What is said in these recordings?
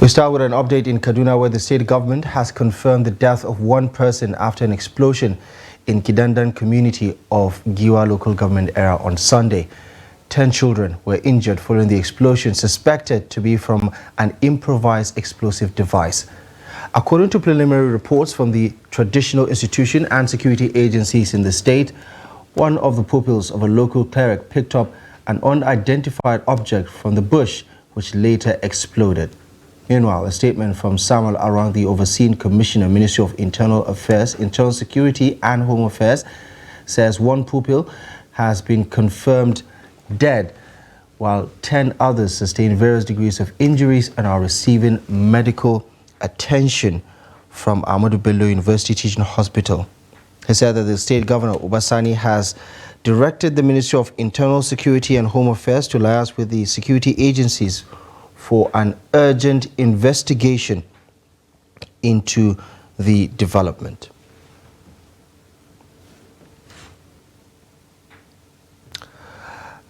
We start with an update in Kaduna, where the state government has confirmed the death of one person after an explosion in Kidandan community of Giwa local government area on Sunday. 10 children were injured following the explosion, suspected to be from an improvised explosive device. According to preliminary reports from the traditional institution and security agencies in the state, one of the pupils of a local cleric picked up an unidentified object from the bush, which later exploded. Meanwhile, a statement from Samuel Arang, the overseeing commissioner, Ministry of Internal Affairs, Internal Security and Home Affairs, says one pupil has been confirmed dead, while 10 others sustained various degrees of injuries and are receiving medical attention from Ahmadu Bello University Teaching Hospital. He said that the state governor, Obasani, has directed the Ministry of Internal Security and Home Affairs to liaise with the security agencies for an urgent investigation into the development.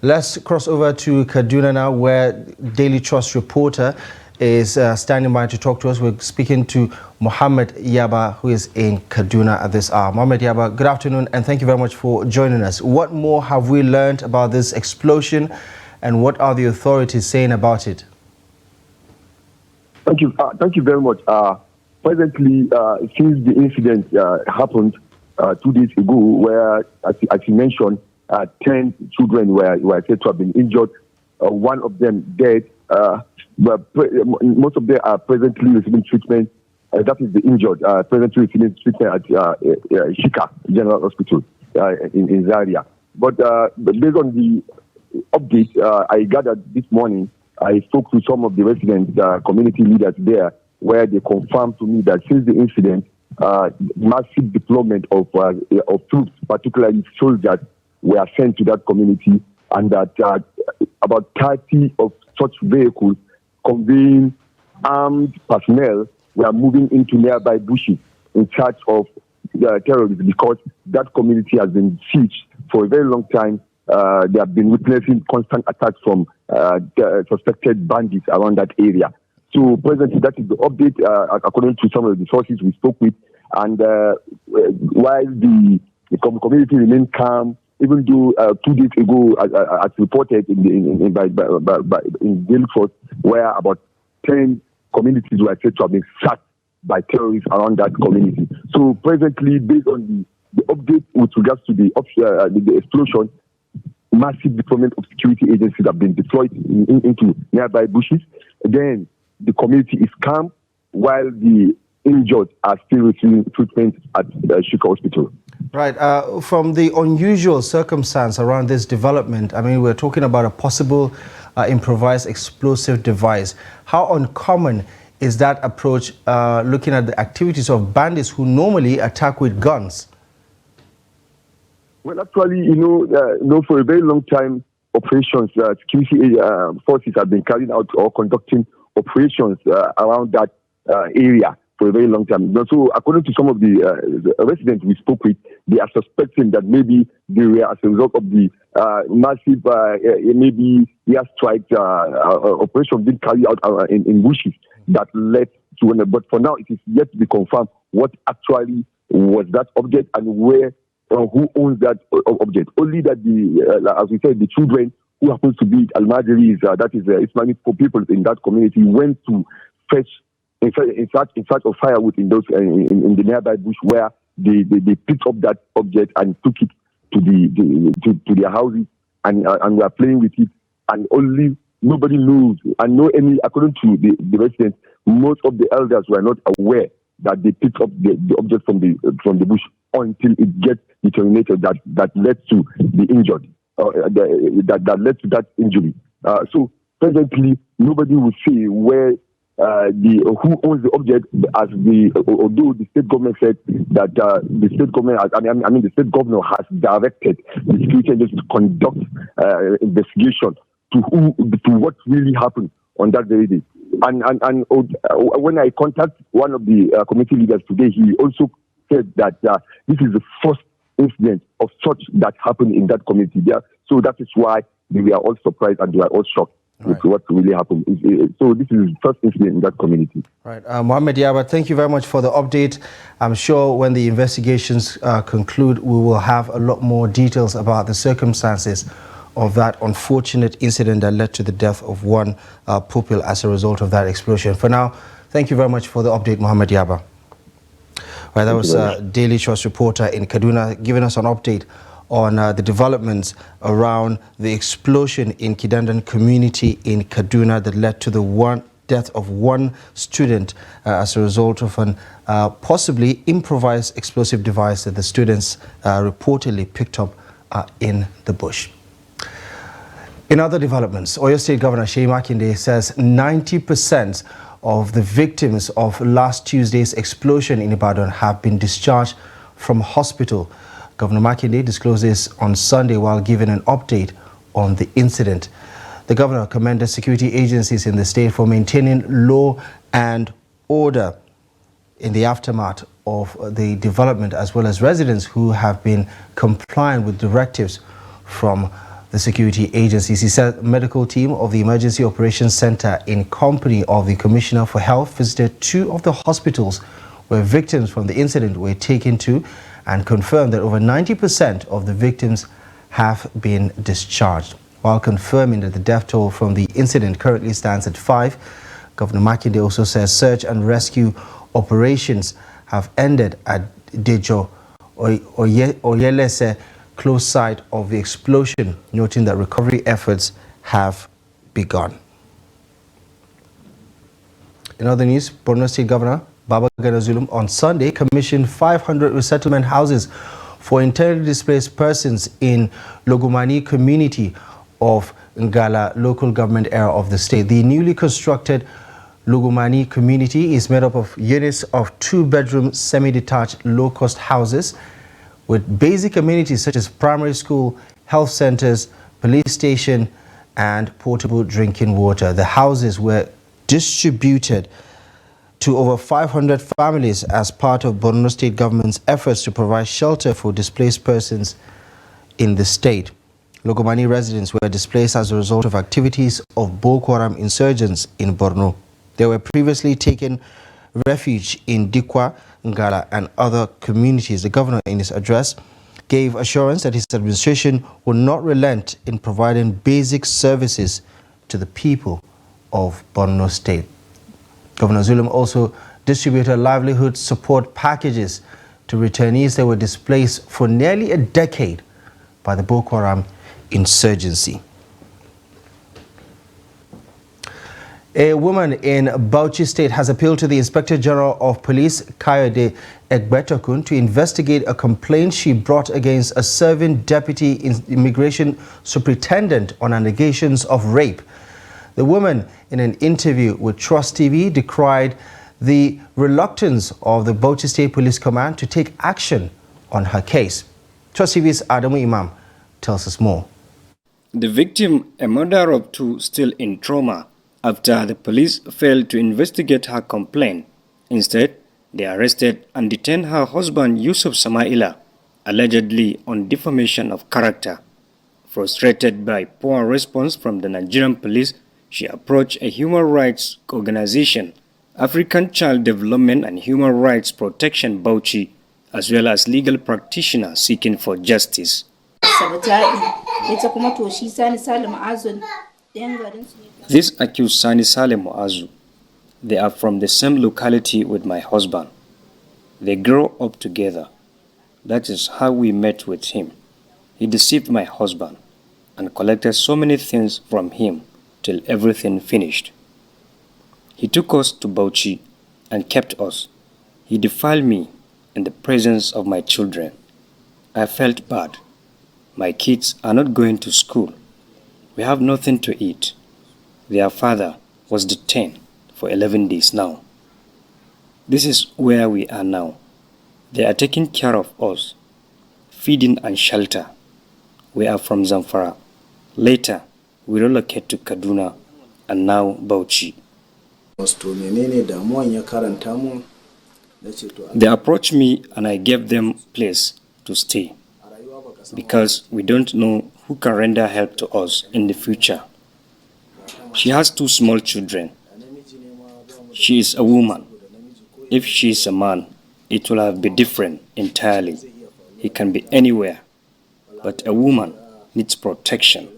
Let's cross over to Kaduna now, where Daily Trust reporter is standing by to talk to us. We're speaking to Mohammed Yaba, who is in Kaduna at this hour. Mohammed Yaba, good afternoon, and thank you very much for joining us. What more have we learned about this explosion, and what are the authorities saying about it? Thank you very much. Presently, since the incident happened 2 days ago, where, as you mentioned, 10 children were said to have been injured, one of them dead, but most of them are presently receiving treatment. That is the injured, presently receiving treatment at Shika General Hospital in Zaria. But based on the update I gathered this morning, I spoke to some of the resident community leaders there, where they confirmed to me that since the incident, massive deployment of troops, particularly soldiers, were sent to that community, and that about 30 of such vehicles conveying armed personnel were moving into nearby bushes in search of terrorists, because that community has been sieged for a very long time. They have been witnessing constant attacks from suspected bandits around that area. So presently, that is the update according to some of the sources we spoke with. And while the community remained calm, even though 2 days ago, as reported in Daily Trust, where about 10 communities were said to have been sacked by terrorists around that community. So presently, based on the update with regards to the explosion, massive deployment of security agencies have been deployed into nearby bushes. Again, the community is calm, while the injured are still receiving treatment at Shika Hospital. Right. From the unusual circumstance around this development, I mean, we're talking about a possible improvised explosive device. How uncommon is that approach, looking at the activities of bandits who normally attack with guns? Well, actually, for a very long time, operations, security forces have been carrying out or conducting operations around that area for a very long time. So, according to some of the residents we spoke with, they are suspecting that maybe they were as a result of the massive, maybe airstrike operation being carried out in bushes that led to one. But for now, it is yet to be confirmed what actually was that object and where. Who owns that object. Only that as we said, the children who happens to be Almajiris, that is Islamic people in that community, went to fetch in search of firewood in the nearby bush, where they picked up that object and took it to their houses and were playing with it, and only nobody knows and according to the residents, most of the elders were not aware that they picked up the object from the bush until it gets deteriorated, that led to the injured, that led to that injury. So presently, nobody will say where who owns the object, although the state government said that the state government, the state governor has directed the security agencies to conduct investigation to what really happened on that very day. And when I contact one of the community leaders today, he also said that this is the first incident of such that happened in that community there. So that is why we are all surprised and we are all shocked. with what really happened. So this is the first incident in that community. Right. Mohammed Yaba, thank you very much for the update. I'm sure when the investigations conclude, we will have a lot more details about the circumstances of that unfortunate incident that led to the death of one pupil as a result of that explosion. For now, thank you very much for the update, Mohammed Yaba. Right, that was Daily Trust reporter in Kaduna giving us an update on the developments around the explosion in Kidandan community in Kaduna that led to the death of one student as a result of an possibly improvised explosive device that the students reportedly picked up in the bush. In other developments, Oyo State Governor Seyi Makinde says 90% of the victims of last Tuesday's explosion in Ibadan have been discharged from hospital. Governor Makinde disclosed this on Sunday while giving an update on the incident. The governor commended security agencies in the state for maintaining law and order in the aftermath of the development, as well as residents who have been complying with directives from the security agencies. He said the medical team of the Emergency Operations Center, in company of the Commissioner for Health, visited 2 of the hospitals where victims from the incident were taken to, and confirmed that over 90% of the victims have been discharged. While confirming that the death toll from the incident currently stands at 5, Governor Makinde also says search and rescue operations have ended at Dejo Oyelese, close site of the explosion, noting that recovery efforts have begun. In other news, Borno State Governor Babagana Zulum on Sunday commissioned 500 resettlement houses for internally displaced persons in Logomani community of Ngala local government area of the state. The newly constructed Logomani community is made up of units of 2-bedroom semi-detached low-cost houses with basic amenities such as primary school, health centers, police station, and portable drinking water. The houses were distributed to over 500 families as part of Borno State government's efforts to provide shelter for displaced persons in the state. Logomani residents were displaced as a result of activities of Boko Haram insurgents in Borno. They were previously taken refuge in Dikwa, Ngala, and other communities. The governor, in his address, gave assurance that his administration will not relent in providing basic services to the people of Borno State. Governor Zulum also distributed livelihood support packages to returnees that were displaced for nearly a decade by the Boko Haram insurgency. A woman in Bauchi State has appealed to the Inspector General of Police, Kayode Egbetokun, to investigate a complaint she brought against a serving deputy immigration superintendent on allegations of rape. The woman, in an interview with Trust TV, decried the reluctance of the Bauchi State Police Command to take action on her case. Trust TV's Adamu Imam tells us more. The victim, a mother of 2, still in trauma after the police failed to investigate her complaint. Instead, they arrested and detained her husband Yusuf Samaila, allegedly on defamation of character. Frustrated by poor response from the Nigerian police, she approached a human rights organization, African Child Development and Human Rights Protection Bauchi, as well as legal practitioners seeking for justice. This accused Sani Saleh Muazu. They are from the same locality with my husband. They grew up together. That is how we met with him. He deceived my husband and collected so many things from him till everything finished. He took us to Bauchi and kept us. He defiled me in the presence of my children. I felt bad. My kids are not going to school. We have nothing to eat. Their father was detained for 11 days now. This is where we are now. They are taking care of us, feeding and shelter. We are from Zamfara. Later, we relocate to Kaduna and now Bauchi. They approached me and I gave them place to stay because we don't know who can render help to us in the future. She has 2 small children. She is a woman. If she is a man, it will have been different entirely. He can be anywhere. But a woman needs protection.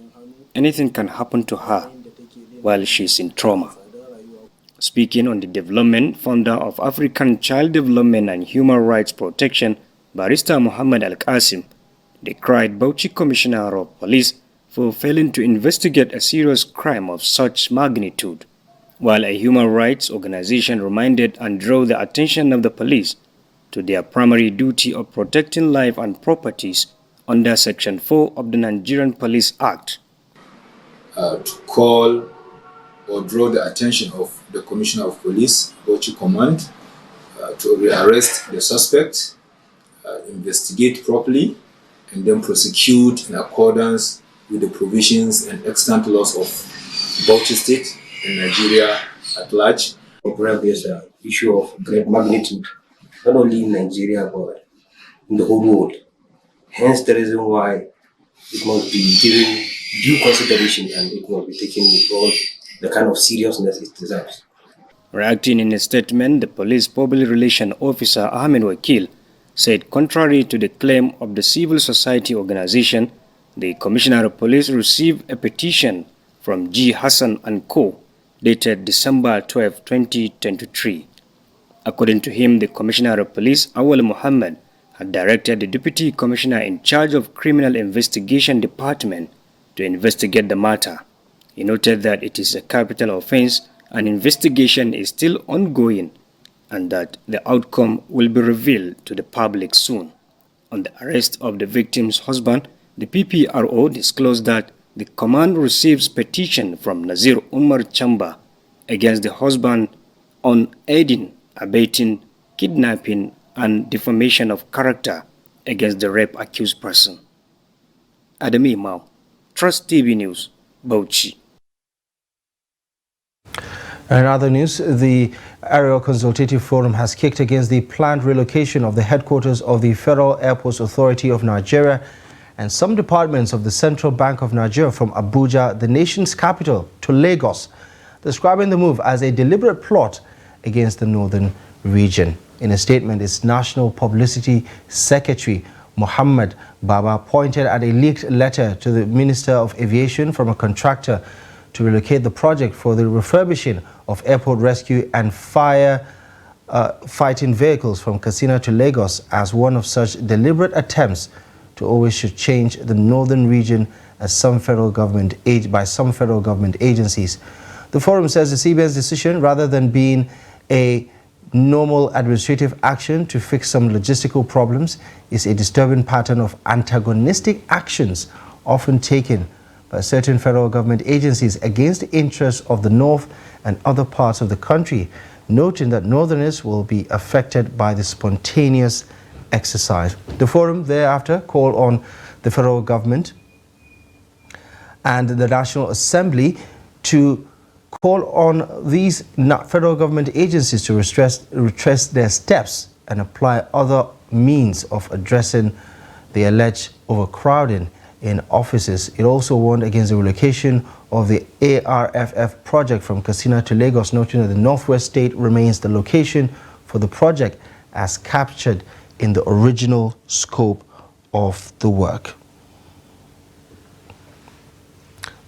Anything can happen to her while she is in trauma. Speaking on the development, founder of African Child Development and Human Rights Protection, Barrister Muhammad Al-Qasim, decried Bauchi Commissioner of Police for failing to investigate a serious crime of such magnitude, while a human rights organization reminded and drew the attention of the police to their primary duty of protecting life and properties under Section 4 of the Nigerian Police Act. To call or draw the attention of the Commissioner of Police, Bauchi Command, to rearrest the suspect, investigate properly, and then prosecute in accordance with the provisions and extant laws of Bauchi State and Nigeria at large. Is an issue of great magnitude, not only in Nigeria but in the whole world. Hence the reason why it must be given due consideration and it must be taken with all the kind of seriousness it deserves. Reacting in a statement, the police public relations officer Ahmed Wakil said contrary to the claim of the civil society organization, the Commissioner of Police received a petition from G. Hassan and Co. dated December 12, 2023. According to him, the Commissioner of Police, Awal Muhammad, had directed the Deputy Commissioner in charge of Criminal Investigation Department to investigate the matter. He noted that it is a capital offense and investigation is still ongoing and that the outcome will be revealed to the public soon. On the arrest of the victim's husband, the PPRO disclosed that the command receives petition from Nazir Umar Chamba against the husband on aiding, abetting, kidnapping, and defamation of character against the rape accused person. Adami Mao, Trust TV News, Bauchi. In other news, the Aerial Consultative Forum has kicked against the planned relocation of the headquarters of the Federal Airports Authority of Nigeria and some departments of the Central Bank of Nigeria from Abuja, the nation's capital, to Lagos, describing the move as a deliberate plot against the northern region. In a statement, its National Publicity Secretary, Muhammad Baba, pointed at a leaked letter to the Minister of Aviation from a contractor to relocate the project for the refurbishing of airport rescue and fire fighting vehicles from Kaduna to Lagos as one of such deliberate attempts to always should change the northern region by some federal government agencies. The forum says the CBN's decision, rather than being a normal administrative action to fix some logistical problems, is a disturbing pattern of antagonistic actions often taken by certain federal government agencies against the interests of the north and other parts of the country, noting that northerners will be affected by the spontaneous exercise. The forum thereafter called on the federal government and the National Assembly to call on these federal government agencies to retrace their steps and apply other means of addressing the alleged overcrowding in offices. It also warned against the relocation of the ARFF project from Kaduna to Lagos, noting that the Northwest State remains the location for the project as captured in the original scope of the work.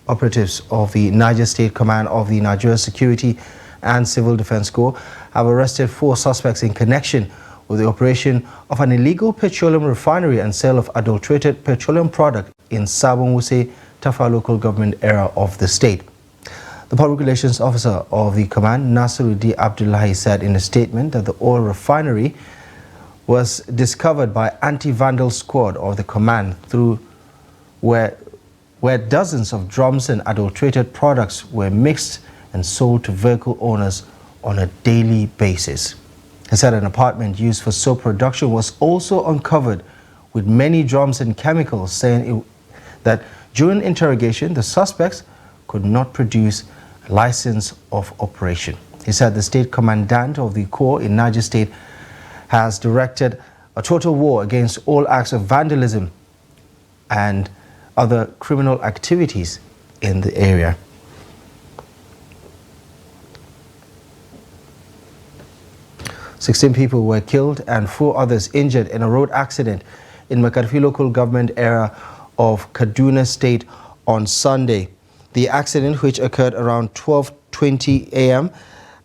Operatives of the Niger State Command of the Nigeria Security and Civil Defense Corps have arrested 4 suspects in connection with the operation of an illegal petroleum refinery and sale of adulterated petroleum product in Sabon Wuse, Tafa local government area of the state. The public relations officer of the command, Nasiruddin Abdullahi, said in a statement that the oil refinery was discovered by anti-vandal squad of the command through where dozens of drums and adulterated products were mixed and sold to vehicle owners on a daily basis. He said an apartment used for soap production was also uncovered with many drums and chemicals, saying that during interrogation, the suspects could not produce a license of operation. He said the state commandant of the Corps in Niger State has directed a total war against all acts of vandalism and other criminal activities in the area. 16 people were killed and 4 others injured in a road accident in Makarfi local government area of Kaduna State on Sunday. The accident, which occurred around 12:20 a.m.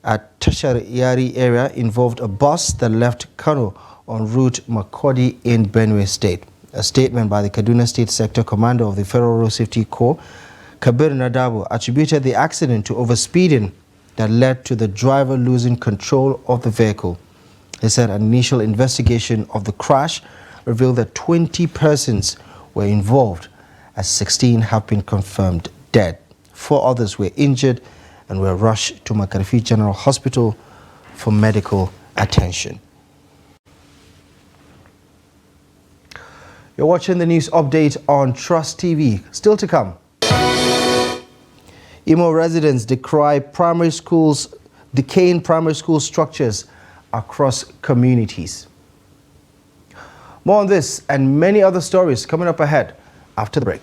at Tashar Yari area, involved a bus that left Kano en route Makurdi in Benue State. A statement by the Kaduna State Sector Commander of the Federal Road Safety Corps, Kabir Nadabo, attributed the accident to overspeeding that led to the driver losing control of the vehicle. He said an initial investigation of the crash revealed that 20 persons were involved, as 16 have been confirmed dead. 4 others were injured and were rushed to Makarfi General Hospital for medical attention. You're watching the news update on Trust TV. Still to come. Imo residents decry decaying primary school structures across communities. More on this and many other stories coming up ahead after the break.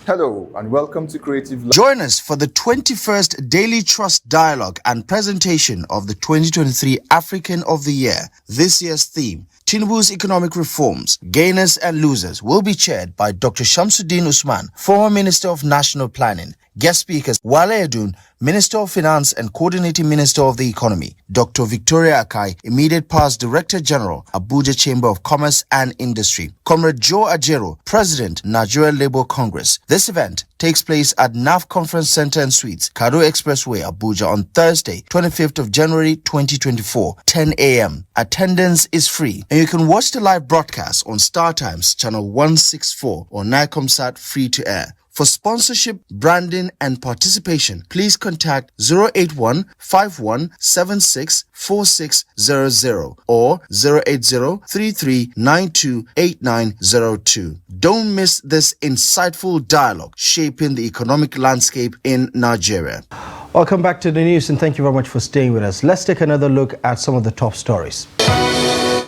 Hello and welcome to Creative Life. Join us for the 21st Daily Trust Dialogue and presentation of the 2023 African of the Year. This year's theme, Tinubu's economic reforms, gainers and losers, will be chaired by Dr. Shamsuddin Usman, former Minister of National Planning. Guest speakers, Wale Edun, Minister of Finance and Coordinating Minister of the Economy. Dr. Victoria Akai, Immediate Past Director General, Abuja Chamber of Commerce and Industry. Comrade Joe Ajero, President, Nigeria Labour Congress. This event takes place at NAF Conference Center and Suites, Kado Expressway, Abuja on Thursday, 25th of January 2024, 10 a.m. Attendance is free and you can watch the live broadcast on Star Times Channel 164 or Nicomsat free to air. For sponsorship, branding and participation, please contact 081-5176-4600 or 080-3392-8902. Don't miss this insightful dialogue shaping the economic landscape in Nigeria. Welcome back to the news and thank you very much for staying with us. Let's take another look at some of the top stories. The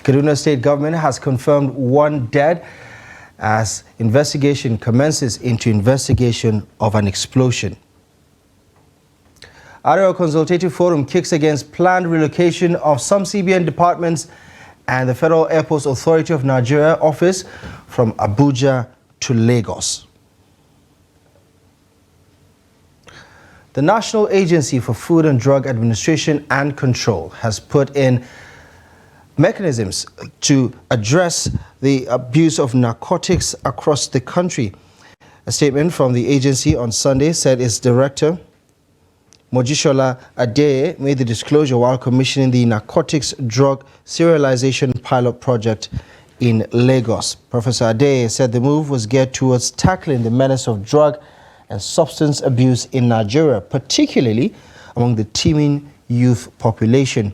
Kaduna State government has confirmed 1 dead as investigation commences into investigation of an explosion. Arewa Consultative Forum kicks against planned relocation of some CBN departments and the Federal Airports Authority of Nigeria office from Abuja to Lagos. The National Agency for Food and Drug Administration and Control has put in mechanisms to address the abuse of narcotics across the country. A statement from the agency on Sunday said its director, Mojishola Adeye, made the disclosure while commissioning the Narcotics Drug Serialization Pilot Project in Lagos. Professor Adeye said the move was geared towards tackling the menace of drug and substance abuse in Nigeria, particularly among the teeming youth population.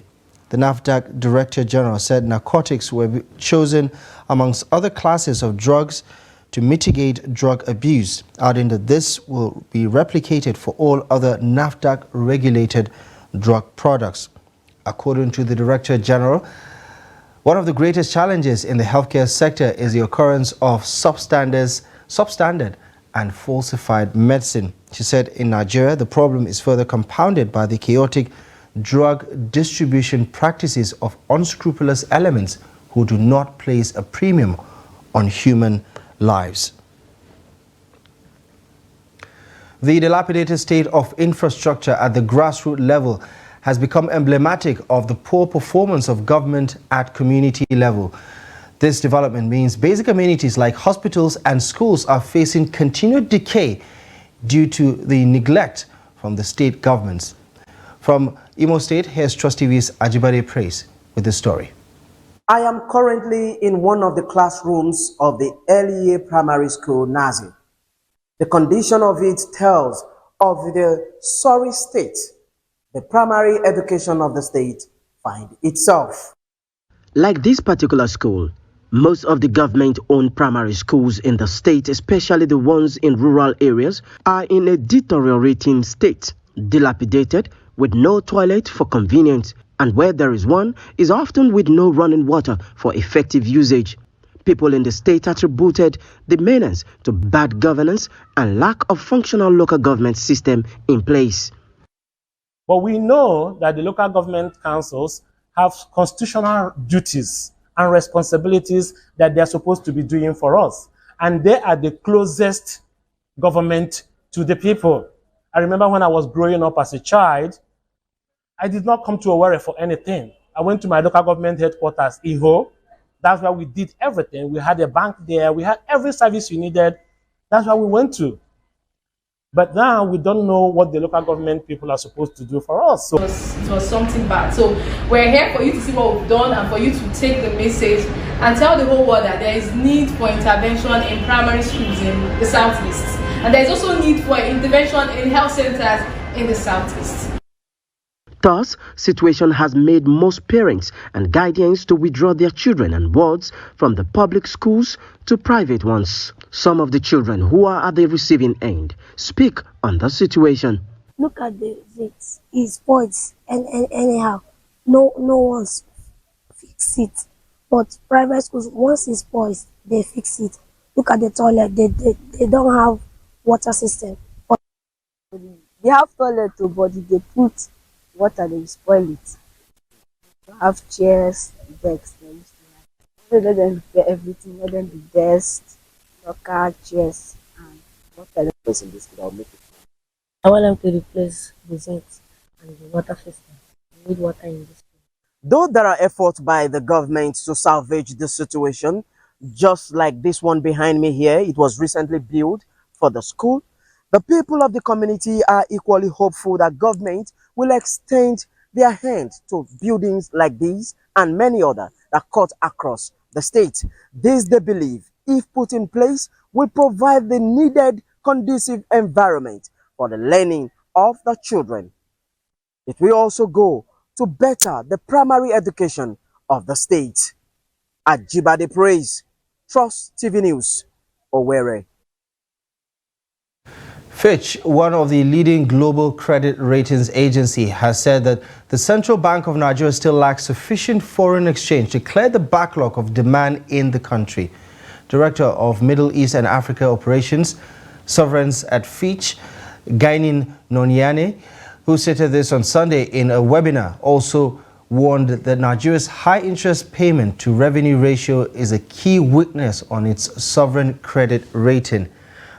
The NAFDAC Director General said narcotics were chosen amongst other classes of drugs to mitigate drug abuse, adding that this will be replicated for all other NAFDAC-regulated drug products. According to the Director General, one of the greatest challenges in the healthcare sector is the occurrence of substandard and falsified medicine. She said in Nigeria, the problem is further compounded by the chaotic drug distribution practices of unscrupulous elements who do not place a premium on human lives. The dilapidated state of infrastructure at the grassroots level has become emblematic of the poor performance of government at community level. This development means basic amenities like hospitals and schools are facing continued decay due to the neglect from the state governments. From Imo State, here's Trust TV's Ajibade Praise with the story. I am currently in one of the classrooms of the early year primary school, Nazi. The condition of it tells of the sorry state the primary education of the state finds itself. Like this particular school, most of the government-owned primary schools in the state, especially the ones in rural areas, are in a deteriorating state, dilapidated, with no toilet for convenience, and where there is one, is often with no running water for effective usage. People in the state attributed the menace to bad governance and lack of functional local government system in place. But we know that the local government councils have constitutional duties and responsibilities that they're supposed to be doing for us. And they are the closest government to the people. I remember when I was growing up as a child, I did not come to Owerri for anything. I went to my local government headquarters, Iho. That's where we did everything. We had a bank there. We had every service you needed. That's where we went to. But now we don't know what the local government people are supposed to do for us. So it was something bad. So we're here for you to see what we've done and for you to take the message and tell the whole world that there is need for intervention in primary schools in the Southeast. And there is also need for intervention in health centers in the Southeast. Thus, situation has made most parents and guardians to withdraw their children and wards from the public schools to private ones. Some of the children who are at the receiving end speak on the situation. Look at the rates. It's spoiled and anyhow. No one's fix it. But private schools, once it's spoiled, they fix it. Look at the toilet. They don't have water system. They have toilet too, but they put water, they spoil it. They have chairs, decks. Let them repair everything. Let them be desks, locker, chairs, and water. In this school, I'll make it. I want them to replace the zinc and the water system. We need water in this school. Though there are efforts by the government to salvage the situation, just like this one behind me here, it was recently built for the school, the people of the community are equally hopeful that government will extend their hand to buildings like these and many others that cut across the state. This, they believe, if put in place, will provide the needed conducive environment for the learning of the children. It will also go to better the primary education of the state. Ajibade Praise, Trust TV News, Owerri. Fitch, one of the leading global credit ratings agency, has said that the Central Bank of Nigeria still lacks sufficient foreign exchange to clear the backlog of demand in the country. Director of Middle East and Africa Operations, Sovereigns at Fitch, Gainin Nonyane, who stated this on Sunday in a webinar, also warned that Nigeria's high interest payment to revenue ratio is a key weakness on its sovereign credit rating.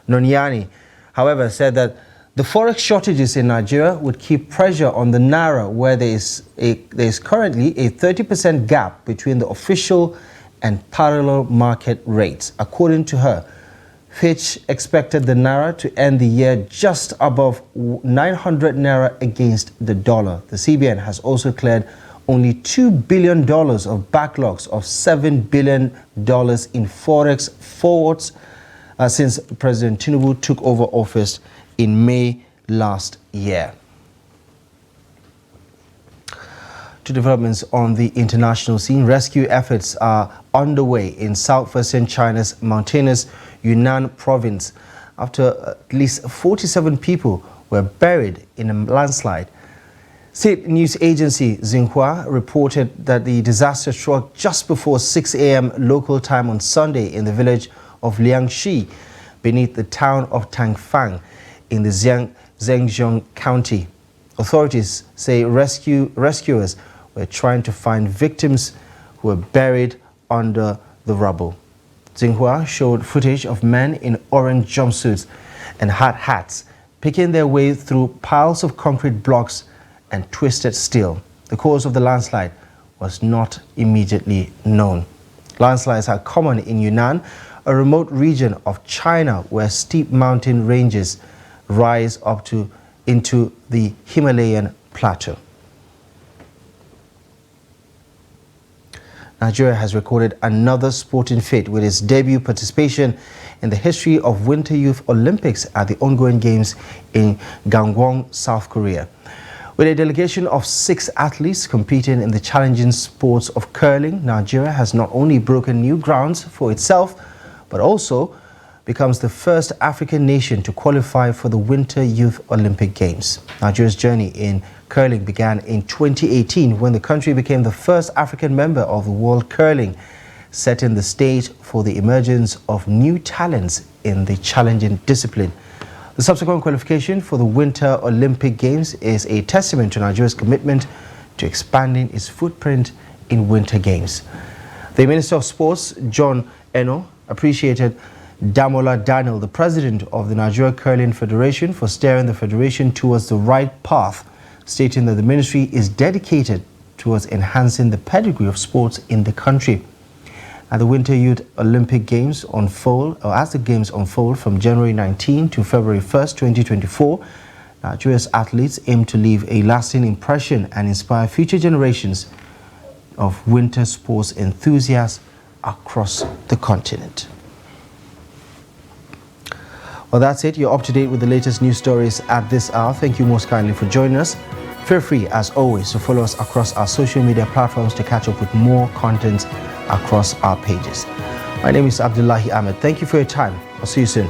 Nonyane, however, said that the forex shortages in Nigeria would keep pressure on the naira, where there is currently a 30% gap between the official and parallel market rates. According to her, Fitch expected the naira to end the year just above 900 naira against the dollar. The CBN has also cleared only $2 billion of backlogs of $7 billion in forex forwards since President Tinubu took over office in May last year. To developments on the international scene, rescue efforts are underway in southwestern China's mountainous Yunnan province after at least 47 people were buried in a landslide. State news agency Xinhua reported that the disaster struck just before 6 a.m. local time on Sunday in the village of Liangxi, beneath the town of Tangfang in the Zhejiang County. Authorities say rescuers were trying to find victims who were buried under the rubble. Xinhua showed footage of men in orange jumpsuits and hard hats picking their way through piles of concrete blocks and twisted steel. The cause of the landslide was not immediately known. Landslides are common in Yunnan, a remote region of China where steep mountain ranges rise up into the Himalayan plateau. Nigeria has recorded another sporting feat with its debut participation in the history of Winter Youth Olympics at the ongoing games in Gangwon, South Korea. With a delegation of 6 athletes competing in the challenging sports of curling, Nigeria has not only broken new grounds for itself, but also becomes the first African nation to qualify for the Winter Youth Olympic Games. Nigeria's journey in curling began in 2018 when the country became the first African member of the World Curling, setting the stage for the emergence of new talents in the challenging discipline. The subsequent qualification for the Winter Olympic Games is a testament to Nigeria's commitment to expanding its footprint in Winter Games. The Minister of Sports, John Eno, appreciated Damola Daniel, the president of the Nigeria Curling Federation, for steering the federation towards the right path, stating that the ministry is dedicated towards enhancing the pedigree of sports in the country. At the Winter Youth Olympic Games as the games unfold from January 19 to February 1st, 2024, Nigeria's athletes aim to leave a lasting impression and inspire future generations of winter sports enthusiasts across the continent. Well, that's it. You're up to date with the latest news stories at this hour. Thank you most kindly for joining us. Feel free, as always, to follow us across our social media platforms to catch up with more content across our pages. My name is Abdullahi Ahmed. Thank you for your time. I'll see you soon.